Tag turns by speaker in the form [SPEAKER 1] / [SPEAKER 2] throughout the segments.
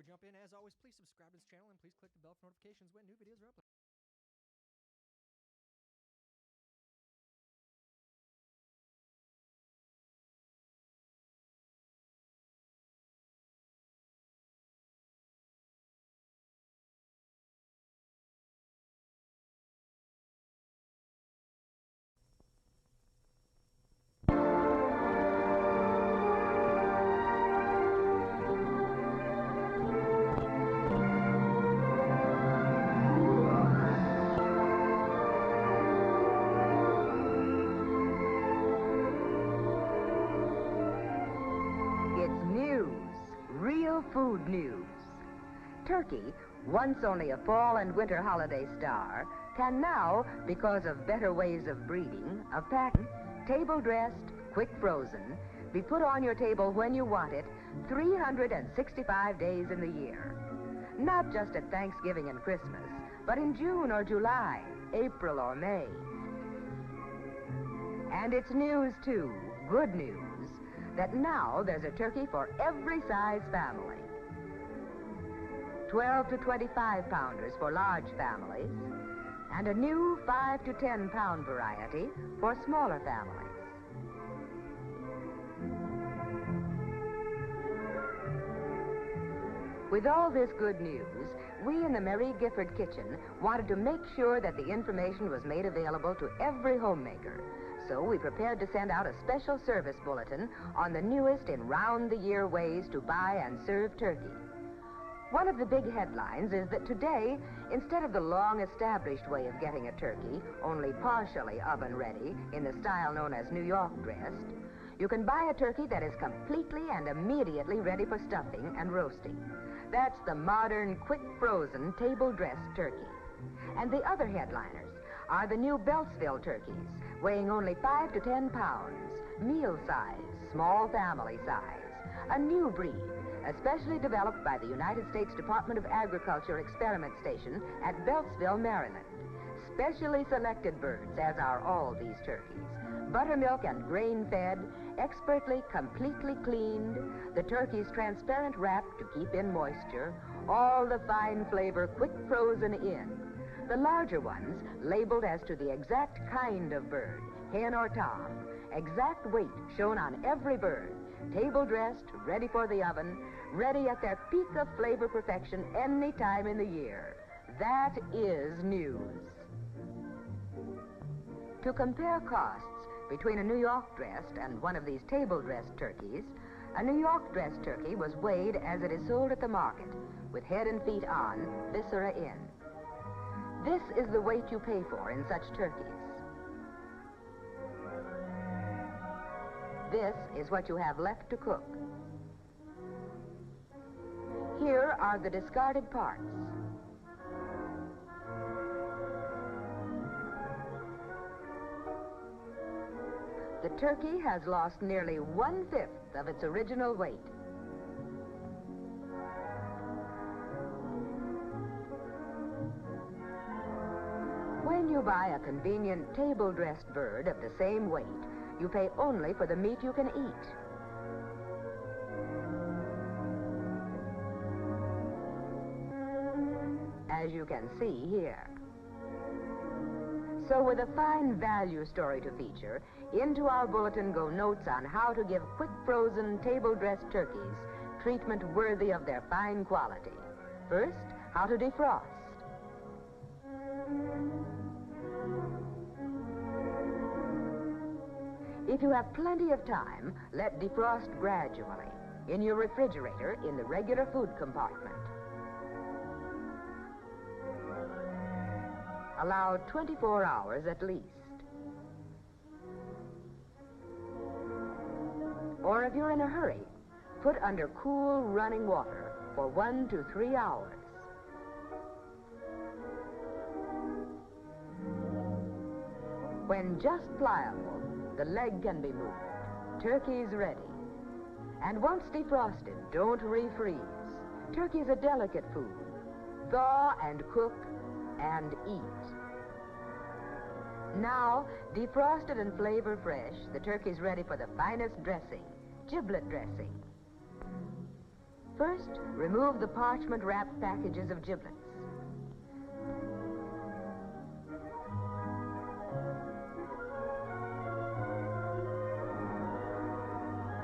[SPEAKER 1] we jump in, as always, please subscribe to this channel and please click the bell for notifications when new videos are uploaded.
[SPEAKER 2] It's news, real food news. Turkey, once only a fall and winter holiday star, can now, because of better ways of breeding, of packing, table-dressed, quick frozen, be put on your table when you want it 365 days in the year. Not just at Thanksgiving and Christmas, but in June or July, April or May. And it's news, too, good news, that now there's a turkey for every size family. 12 to 25 pounders for large families, and a new 5 to 10 pound variety for smaller families. With all this good news, we in the Marie Gifford kitchen wanted to make sure that the information was made available to every homemaker. So we prepared to send out a special service bulletin on the newest in round-the-year ways to buy and serve turkey. One of the big headlines is that today, instead of the long-established way of getting a turkey, only partially oven-ready, in the style known as New York dressed, you can buy a turkey that is completely and immediately ready for stuffing and roasting. That's the modern, quick-frozen, table-dressed turkey. And the other headliners are the new Beltsville turkeys, weighing only 5 to 10 pounds, meal size, small family size, a new breed, especially developed by the United States Department of Agriculture Experiment Station at Beltsville, Maryland. Specially selected birds, as are all these turkeys. Buttermilk and grain-fed, expertly, completely cleaned, the turkey's transparent wrap to keep in moisture, all the fine flavor quick frozen in. The larger ones labeled as to the exact kind of bird, hen or tom, exact weight shown on every bird, table dressed, ready for the oven, ready at their peak of flavor perfection any time in the year. That is news. To compare costs between a New York dressed and one of these table dressed turkeys, a New York dressed turkey was weighed as it is sold at the market, with head and feet on, viscera in. This is the weight you pay for in such turkeys. This is what you have left to cook. Here are the discarded parts. The turkey has lost nearly 1/5 of its original weight. When you buy a convenient table-dressed bird of the same weight, you pay only for the meat you can eat. As you can see here. So with a fine value story to feature, into our bulletin go notes on how to give quick frozen table-dressed turkeys treatment worthy of their fine quality. First, how to defrost. If you have plenty of time, let defrost gradually in your refrigerator in the regular food compartment. Allow 24 hours at least. Or if you're in a hurry, put under cool running water for 1 to 3 hours. When just pliable, the leg can be moved. Turkey's ready. And once defrosted, don't refreeze. Turkey is a delicate food. Thaw and cook and eat. Now, defrosted and flavor fresh, the turkey's ready for the finest dressing, giblet dressing. First, remove the parchment-wrapped packages of giblets.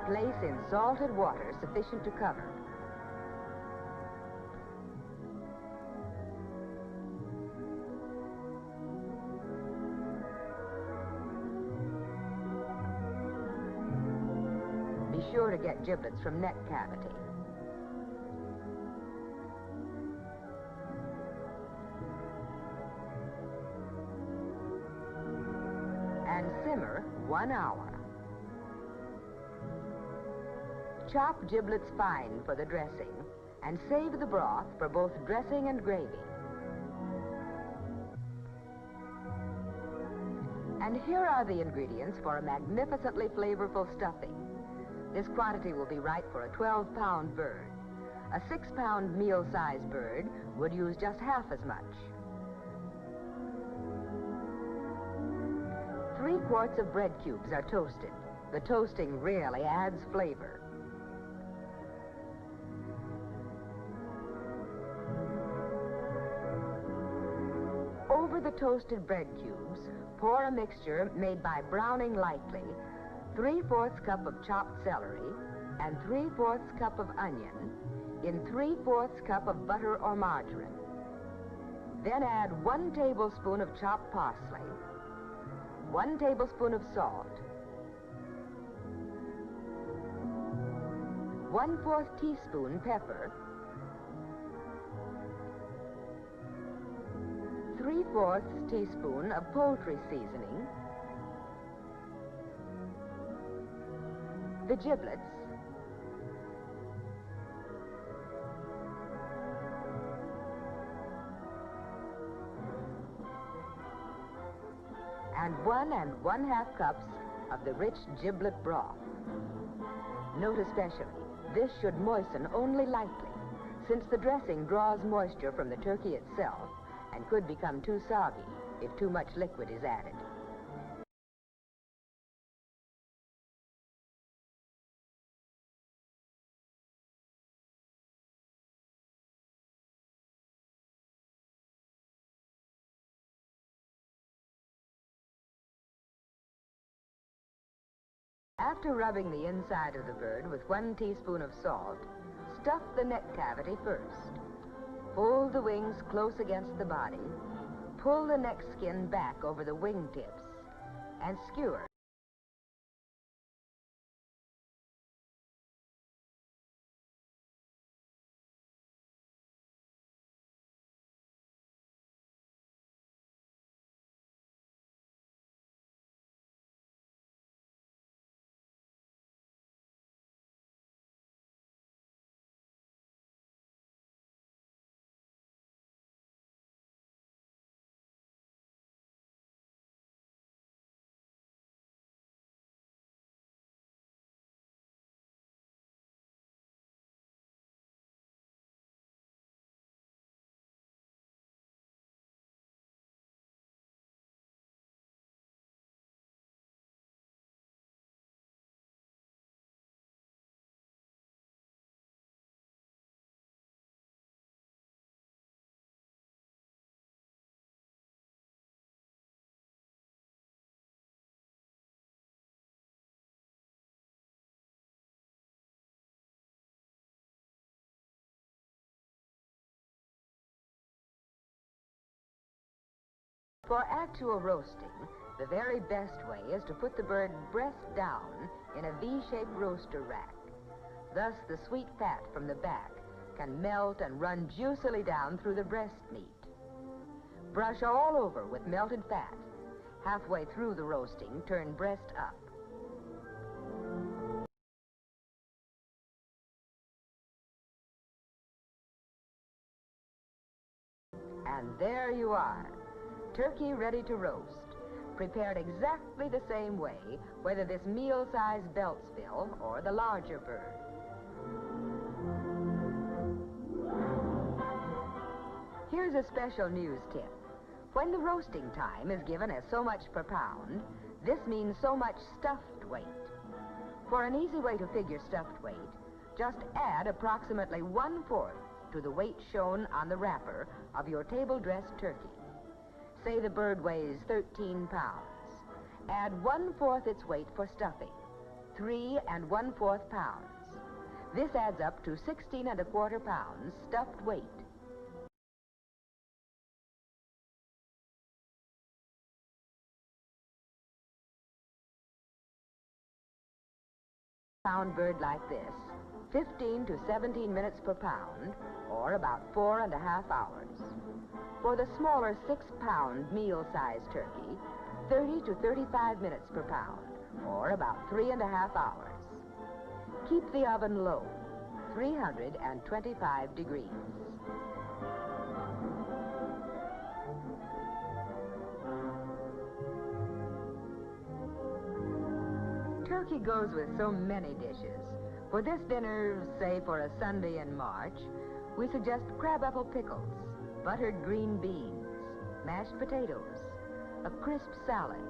[SPEAKER 2] Place in salted water sufficient to cover. Be sure to get giblets from neck cavity. And simmer 1 hour. Chop giblets fine for the dressing and save the broth for both dressing and gravy. And here are the ingredients for a magnificently flavorful stuffing. This quantity will be right for a 12-pound bird. A 6-pound meal-sized bird would use just half as much. 3 quarts of bread cubes are toasted. The toasting really adds flavor. Over the toasted bread cubes, pour a mixture made by browning lightly 3/4 cup of chopped celery and 3/4 cup of onion in 3/4 cup of butter or margarine. Then add 1 tablespoon of chopped parsley, 1 tablespoon of salt, 1/4 teaspoon pepper, 3/4 teaspoon of poultry seasoning, the giblets, and 1 1/2 cups of the rich giblet broth. Note especially, this should moisten only lightly, since the dressing draws moisture from the turkey itself and could become too soggy if too much liquid is added. After rubbing the inside of the bird with 1 teaspoon of salt, stuff the neck cavity first. Fold the wings close against the body, pull the neck skin back over the wing tips, and skewer. For actual roasting, the very best way is to put the bird breast down in a V-shaped roaster rack. Thus, the sweet fat from the back can melt and run juicily down through the breast meat. Brush all over with melted fat. Halfway through the roasting, turn breast up. And there you are. Turkey ready to roast, prepared exactly the same way, whether this meal-sized Beltsville or the larger bird. Here's a special news tip. When the roasting time is given as so much per pound, this means so much stuffed weight. For an easy way to figure stuffed weight, Just add approximately 1/4 to the weight shown on the wrapper of your table dressed turkey. Say the bird weighs 13 pounds. Add 1/4 its weight for stuffing, 3 1/4 pounds. This adds up to 16 1/4 pounds stuffed weight. Pound bird like this, 15 to 17 minutes per pound, or about 4 1/2 hours. For the smaller 6-pound meal-sized turkey, 30 to 35 minutes per pound, or about 3 1/2 hours. Keep the oven low, 325 degrees. Turkey goes with so many dishes. For this dinner, say for a Sunday in March, we suggest crabapple pickles, buttered green beans, mashed potatoes, a crisp salad.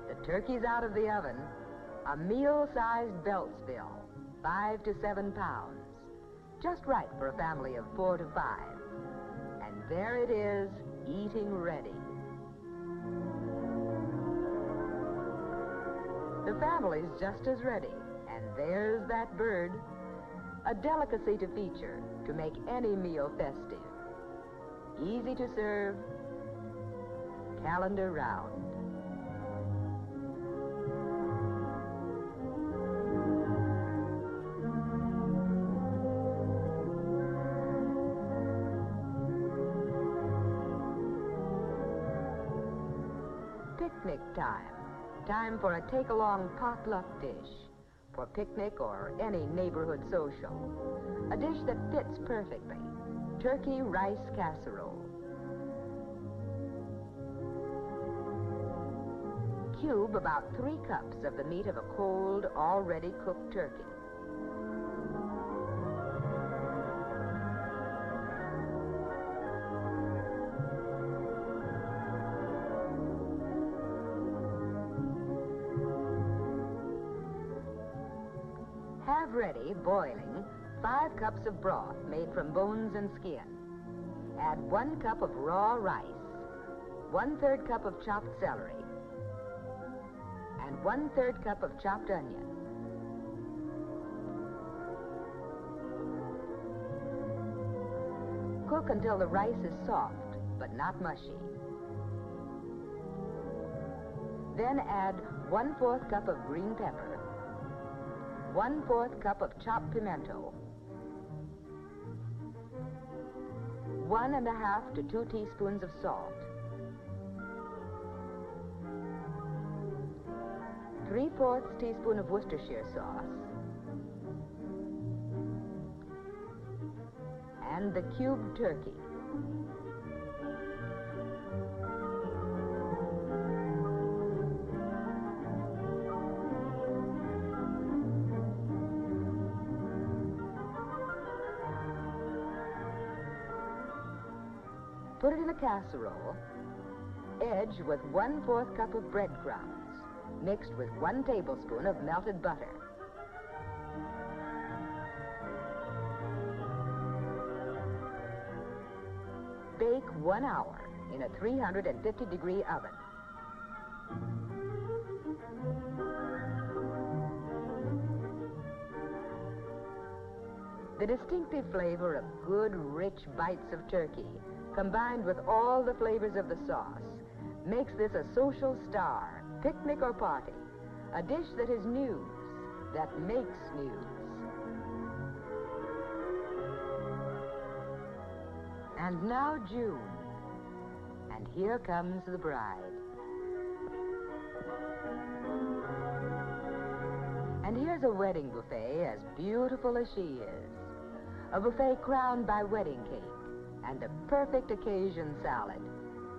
[SPEAKER 2] The turkey's out of the oven. A meal-sized Beltsville, 5 to 7 pounds. Just right for a family of 4 to 5. And there it is, eating ready. The family's just as ready, and there's that bird. A delicacy to feature to make any meal festive. Easy to serve, calendar round. Picnic time. Time for a take-along potluck dish. For picnic or any neighborhood social. A dish that fits perfectly. Turkey rice casserole. Cube about 3 cups of the meat of a cold, already cooked turkey. Have ready, boiling, 5 cups of broth made from bones and skin. Add 1 cup of raw rice, 1/3 cup of chopped celery, and 1/3 cup of chopped onion. Cook until the rice is soft, but not mushy. Then add 1/4 cup of green pepper, 1/4 cup of chopped pimento, 1 1/2 to 2 teaspoons of salt, 3/4 teaspoon of Worcestershire sauce, and the cubed turkey. Put it in a casserole, edge with 1/4 cup of breadcrumbs, mixed with 1 tablespoon of melted butter. Bake 1 hour in a 350-degree oven. The distinctive flavor of good, rich bites of turkey, combined with all the flavors of the sauce, makes this a social star, picnic or party, a dish that is news, that makes news. And now June, and here comes the bride. And here's a wedding buffet as beautiful as she is. A buffet crowned by wedding cake and the perfect occasion salad,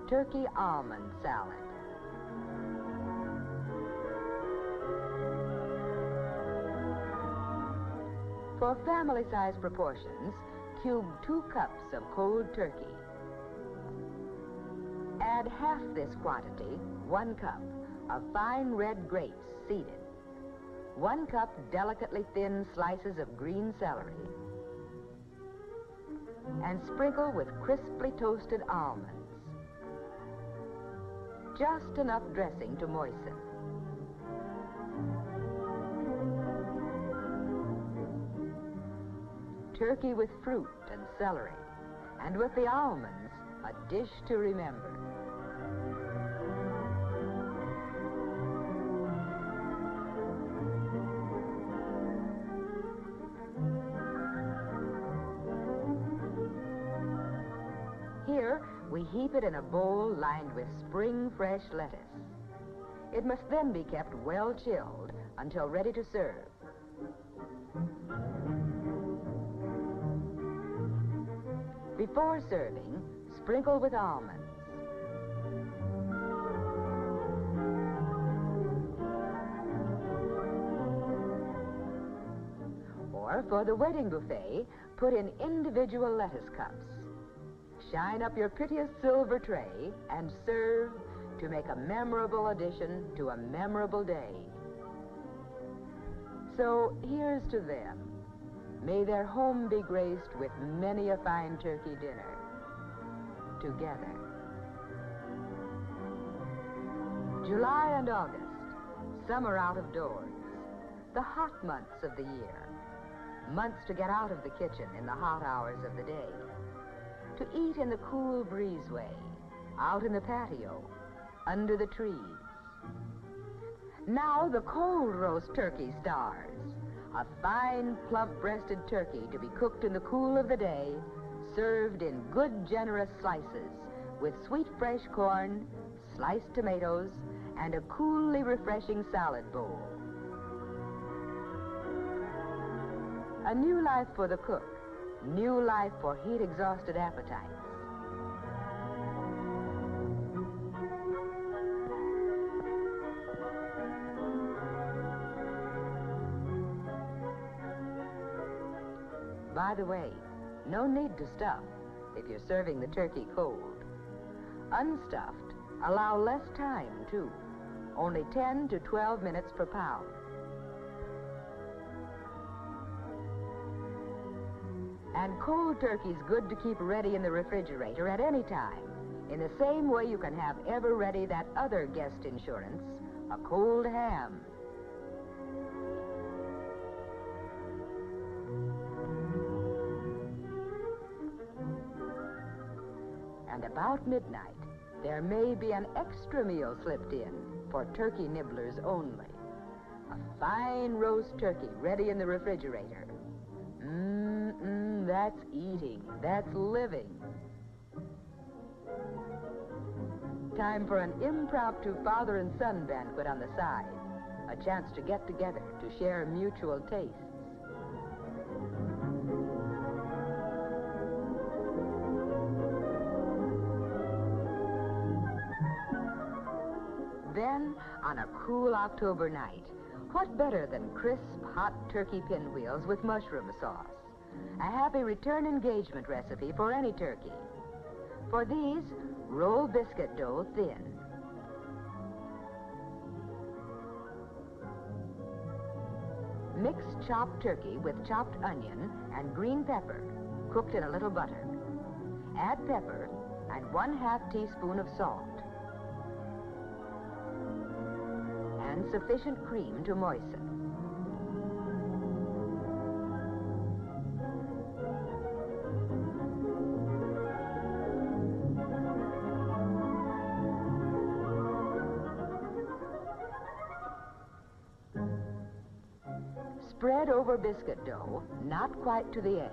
[SPEAKER 2] turkey almond salad. For family-size proportions, cube 2 cups of cold turkey. Add half this quantity, 1 cup, of fine red grapes seeded, 1 cup delicately thin slices of green celery, and sprinkle with crisply toasted almonds. Just enough dressing to moisten. Turkey with fruit and celery, and with the almonds, a dish to remember. Here, we heap it in a bowl lined with spring fresh lettuce. It must then be kept well chilled until ready to serve. Before serving, sprinkle with almonds. Or for the wedding buffet, put in individual lettuce cups. Shine up your prettiest silver tray and serve to make a memorable addition to a memorable day. So here's to them. May their home be graced with many a fine turkey dinner together. July and August, summer out of doors, the hot months of the year, months to get out of the kitchen in the hot hours of the day, to eat in the cool breezeway, out in the patio, under the trees. Now the cold roast turkey stars. A fine, plump-breasted turkey to be cooked in the cool of the day, served in good, generous slices with sweet fresh corn, sliced tomatoes, and a coolly refreshing salad bowl. A new life for the cook, new life for heat-exhausted appetites. By the way, no need to stuff if you're serving the turkey cold. Unstuffed, allow less time, too. Only 10 to 12 minutes per pound. And cold turkey's good to keep ready in the refrigerator at any time, in the same way you can have ever ready that other guest insurance, a cold ham. And about midnight, there may be an extra meal slipped in for turkey nibblers only. A fine roast turkey ready in the refrigerator. That's eating. That's living. Time for an impromptu father and son banquet on the side. A chance to get together to share mutual tastes. Then, on a cool October night, what better than crisp, hot turkey pinwheels with mushroom sauce? A happy return engagement recipe for any turkey. For these, roll biscuit dough thin. Mix chopped turkey with chopped onion and green pepper, cooked in a little butter. Add pepper and 1/2 teaspoon of salt. And sufficient cream to moisten. Spread over biscuit dough, not quite to the edge.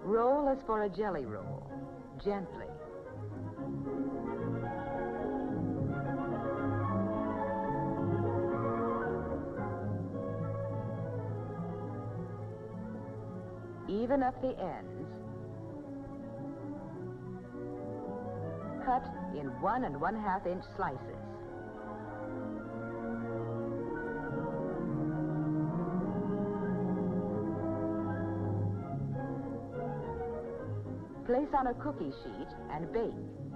[SPEAKER 2] Roll as for a jelly roll, gently. Even up the ends. Cut in 1 1/2 inch slices. Place on a cookie sheet and bake.